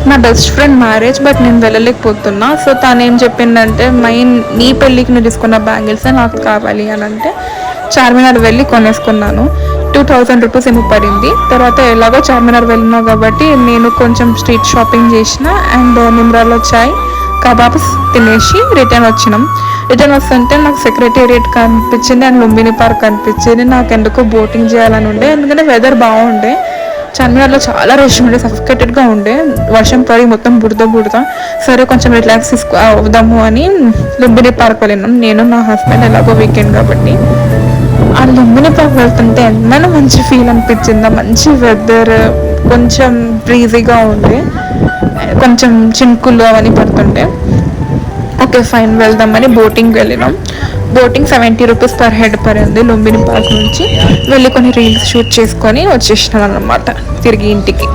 నా best friend marriage, but నేను వెళ్ళలేకపోతున్నా. So తను ఏం చెప్పిందంటే, నీ పెళ్ళికి నువ్వు తీసుకున్న బ్యాంగిల్స్ నాకు కావాలి అని అంటే చార్మినార్ వెళ్ళి కొనేసుకున్నాను. 2000 రూపీస్ ఏమో పడింది. తర్వాత ఎలాగో చార్మినార్ వెళ్ళినా కాబట్టి నేను కొంచెం స్ట్రీట్ షాపింగ్ చేసిన అండ్ నిమ్రాలో చాయ్ కబాబ్స్ తినేసి రిటర్న్ వచ్చినాం. రిటర్న్ వస్తుంటే నాకు సెక్రటేరియట్ కనిపించింది అండ్ లుంబిని పార్క్ కనిపించింది. నాకు ఎందుకో బోటింగ్ చేయాలని ఉండే, ఎందుకంటే వెదర్ బాగుండే. చార్మినార్లో చాలా రష్ ఉండే, సఫికేటెడ్గా ఉండే, వర్షం పడి మొత్తం బుడద. సరే కొంచెం రిలాక్స్ అవుదాము అని లుంబిని పార్క్ వెళ్ళినాం, నేను నా హస్బెండ్. ఎలాగో వీకెండ్ కాబట్టి ఆ లుంబిని పార్క్ వెళ్తుంటే ఎంతైనా మంచి ఫీల్ అనిపించింది. మంచి వెదర్, కొంచెం బ్రీజీగా ఉండే, కొంచెం చినుకులు అవన్నీ పడుతుంటే ఓకే ఫైన్ వెళ్దామని బోటింగ్ వెళ్ళినాం. బోటింగ్ 70 రూపీస్ పర్ హెడ్ పడింది. లుంబిని పార్క్ నుంచి వెళ్ళి కొన్ని రీల్స్ షూట్ చేసుకొని వచ్చేసినాం అన్నమాట తిరిగి ఇంటికి.